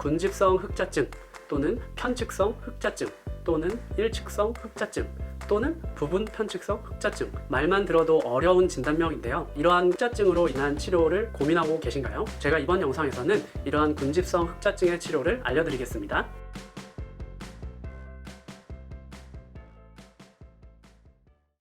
군집성 흑자증 또는 편측성 흑자증 또는 일측성 흑자증 또는 부분 편측성 흑자증, 말만 들어도 어려운 진단명인데요. 이러한 흑자증으로 인한 치료를 고민하고 계신가요? 제가 이번 영상에서는 이러한 군집성 흑자증의 치료를 알려드리겠습니다.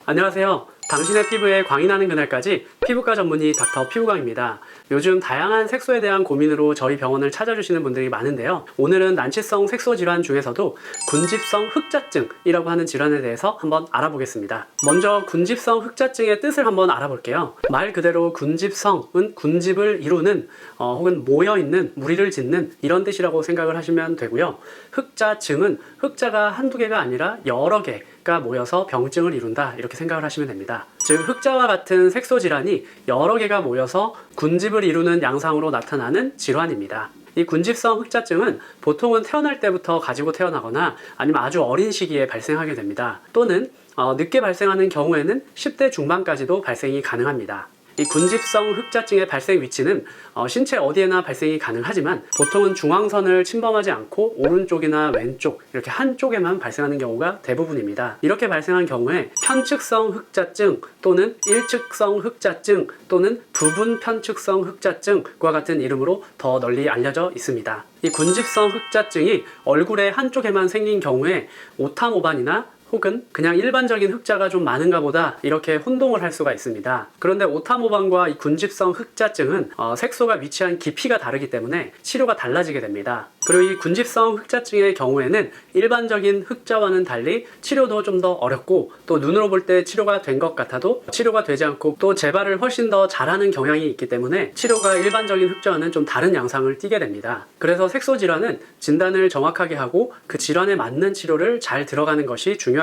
안녕하세요. 당신의 피부에 광이 나는 그날까지 피부과 전문의 닥터 피부광입니다. 요즘 다양한 색소에 대한 고민으로 저희 병원을 찾아주시는 분들이 많은데요. 오늘은 난치성 색소 질환 중에서도 군집성 흑자증이라고 하는 질환에 대해서 한번 알아보겠습니다. 먼저 군집성 흑자증의 뜻을 한번 알아볼게요. 말 그대로 군집성은 군집을 이루는 혹은 모여있는, 무리를 짓는 이런 뜻이라고 생각을 하시면 되고요. 흑자증은 흑자가 한두 개가 아니라 여러 개가 모여서 병증을 이룬다, 이렇게 생각을 하시면 됩니다. 즉 흑자와 같은 색소 질환이 여러 개가 모여서 군집을 이루는 양상으로 나타나는 질환입니다. 이 군집성 흑자증은 보통은 태어날 때부터 가지고 태어나거나 아니면 아주 어린 시기에 발생하게 됩니다. 또는 늦게 발생하는 경우에는 10대 중반까지도 발생이 가능합니다. 이 군집성 흑자증의 발생 위치는 신체 어디에나 발생이 가능하지만 보통은 중앙선을 침범하지 않고 오른쪽이나 왼쪽 이렇게 한쪽에만 발생하는 경우가 대부분입니다. 이렇게 발생한 경우에 편측성 흑자증 또는 일측성 흑자증 또는 부분 편측성 흑자증과 같은 이름으로 더 널리 알려져 있습니다. 이 군집성 흑자증이 얼굴의 한쪽에만 생긴 경우에 오타모반이나 혹은 그냥 일반적인 흑자가 좀 많은가 보다 이렇게 혼동을 할 수가 있습니다. 그런데 오타모반과 이 군집성 흑자증은 색소가 위치한 깊이가 다르기 때문에 치료가 달라지게 됩니다. 그리고 이 군집성 흑자증의 경우에는 일반적인 흑자와는 달리 치료도 좀 더 어렵고 또 눈으로 볼 때 치료가 된 것 같아도 치료가 되지 않고 또 재발을 훨씬 더 잘하는 경향이 있기 때문에 치료가 일반적인 흑자와는 좀 다른 양상을 띠게 됩니다. 그래서 색소 질환은 진단을 정확하게 하고 그 질환에 맞는 치료를 잘 들어가는 것이 중요합니다.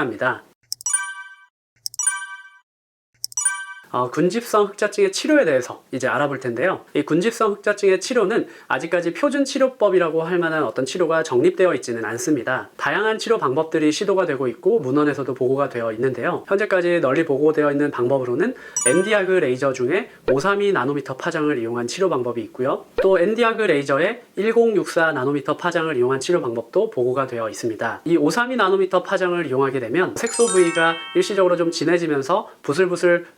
군집성 흑자증의 치료에 대해서 이제 알아볼 텐데요. 이 군집성 흑자증의 치료는 아직까지 표준 치료법이라고 할 만한 어떤 치료가 정립되어 있지는 않습니다. 다양한 치료 방법들이 시도가 되고 있고 문헌에서도 보고가 되어 있는데요. 현재까지 널리 보고되어 있는 방법으로는 엔디아그 레이저 중에 532 나노미터 파장을 이용한 치료 방법이 있고요. 또 엔디아그 레이저의 1064 나노미터 파장을 이용한 치료 방법도 보고가 되어 있습니다. 이 532 나노미터 파장을 이용하게 되면 색소 부위가 일시적으로 좀 진해지면서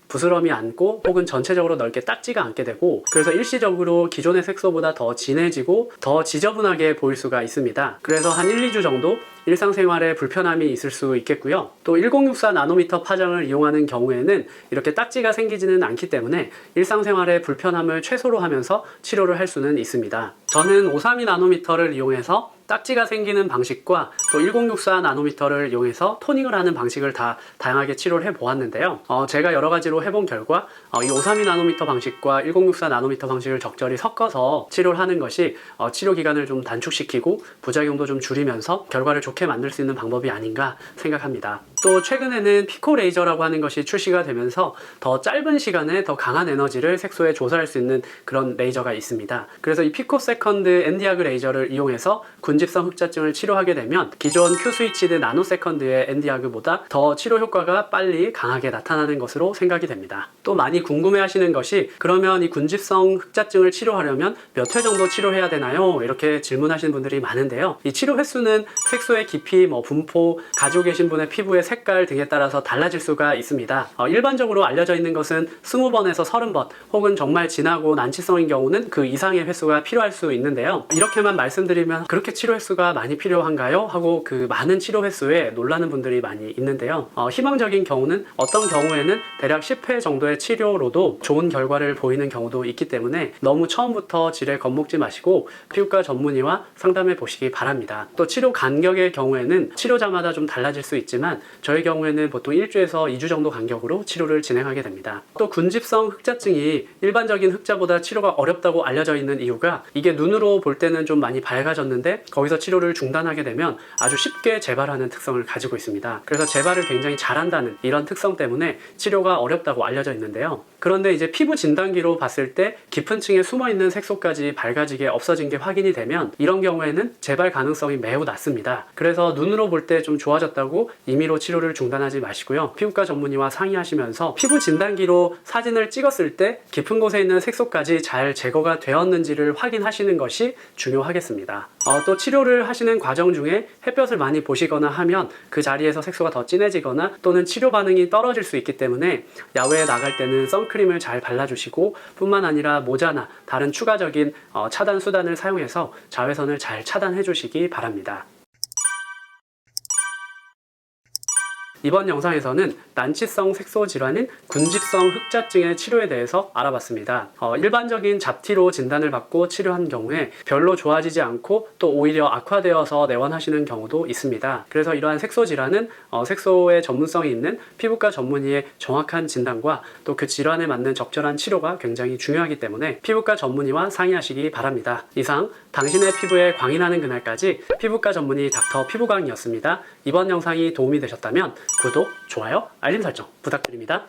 부스럼이 않고 혹은 전체적으로 넓게 딱지가 않게 되고, 그래서 일시적으로 기존의 색소보다 더 진해지고 더 지저분하게 보일 수가 있습니다. 그래서 한 1, 2주 정도 일상생활에 불편함이 있을 수 있겠고요. 또 1064 나노미터 파장을 이용하는 경우에는 이렇게 딱지가 생기지는 않기 때문에 일상생활의 불편함을 최소로 하면서 치료를 할 수는 있습니다. 저는 532 나노미터를 이용해서 딱지가 생기는 방식과 또 1064 나노미터를 이용해서 토닝을 하는 방식을 다 다양하게 치료를 해보았는데요. 제가 여러 가지로 해본 결과 이 532 나노미터 방식과 1064 나노미터 방식을 적절히 섞어서 치료를 하는 것이 치료 기간을 좀 단축시키고 부작용도 좀 줄이면서 결과를 좋게 만들 수 있는 방법이 아닌가 생각합니다. 또 최근에는 피코 레이저라고 하는 것이 출시가 되면서 더 짧은 시간에 더 강한 에너지를 색소에 조사할 수 있는 그런 레이저가 있습니다. 그래서 이 피코 세컨드 엔디아그 레이저를 이용해서 군집성 흑자증을 치료하게 되면 기존 큐스위치드 나노 세컨드의 엔디아그보다 더 치료 효과가 빨리 강하게 나타나는 것으로 생각이 됩니다. 또 많이 궁금해 하시는 것이, 그러면 이 군집성 흑자증을 치료하려면 몇 회 정도 치료해야 되나요? 이렇게 질문하시는 분들이 많은데요. 이 치료 횟수는 색소의 깊이, 분포, 가지고 계신 분의 피부의 색깔 등에 따라서 달라질 수가 있습니다. 일반적으로 알려져 있는 것은 20번에서 30번 혹은 정말 진하고 난치성인 경우는 그 이상의 횟수가 필요할 수 있는데요. 이렇게만 말씀드리면 그렇게 치료 횟수가 많이 필요한가요? 하고 그 많은 치료 횟수에 놀라는 분들이 많이 있는데요. 희망적인 경우는 어떤 경우에는 대략 10회 정도의 치료로도 좋은 결과를 보이는 경우도 있기 때문에 너무 처음부터 지레 겁먹지 마시고 피부과 전문의와 상담해 보시기 바랍니다. 또 치료 간격의 경우에는 치료자마다 좀 달라질 수 있지만 저희 경우에는 보통 1주에서 2주 정도 간격으로 치료를 진행하게 됩니다. 또 군집성 흑자증이 일반적인 흑자보다 치료가 어렵다고 알려져 있는 이유가, 이게 눈으로 볼 때는 좀 많이 밝아졌는데 거기서 치료를 중단하게 되면 아주 쉽게 재발하는 특성을 가지고 있습니다. 그래서 재발을 굉장히 잘한다는 이런 특성 때문에 치료가 어렵다고 알려져 있는데요. 그런데 이제 피부 진단기로 봤을 때 깊은 층에 숨어있는 색소까지 밝아지게 없어진 게 확인이 되면 이런 경우에는 재발 가능성이 매우 낮습니다. 그래서 눈으로 볼 때 좀 좋아졌다고 임의로 치료를 중단하지 마시고요. 피부과 전문의와 상의하시면서 피부 진단기로 사진을 찍었을 때 깊은 곳에 있는 색소까지 잘 제거가 되었는지를 확인하시는 것이 중요하겠습니다. 또 치료를 하시는 과정 중에 햇볕을 많이 보시거나 하면 그 자리에서 색소가 더 진해지거나 또는 치료 반응이 떨어질 수 있기 때문에 야외에 나갈 때는 선크림을 잘 발라주시고 뿐만 아니라 모자나 다른 추가적인 차단 수단을 사용해서 자외선을 잘 차단해 주시기 바랍니다. 이번 영상에서는 난치성 색소 질환인 군집성 흑자증의 치료에 대해서 알아봤습니다. 일반적인 잡티로 진단을 받고 치료한 경우에 별로 좋아지지 않고 또 오히려 악화되어서 내원하시는 경우도 있습니다. 그래서 이러한 색소 질환은 색소의 전문성이 있는 피부과 전문의의 정확한 진단과 또 그 질환에 맞는 적절한 치료가 굉장히 중요하기 때문에 피부과 전문의와 상의하시기 바랍니다. 이상 당신의 피부에 광이 나는 그날까지 피부과 전문의 닥터 피부광이었습니다. 이번 영상이 도움이 되셨다면 구독, 좋아요, 알림 설정 부탁드립니다.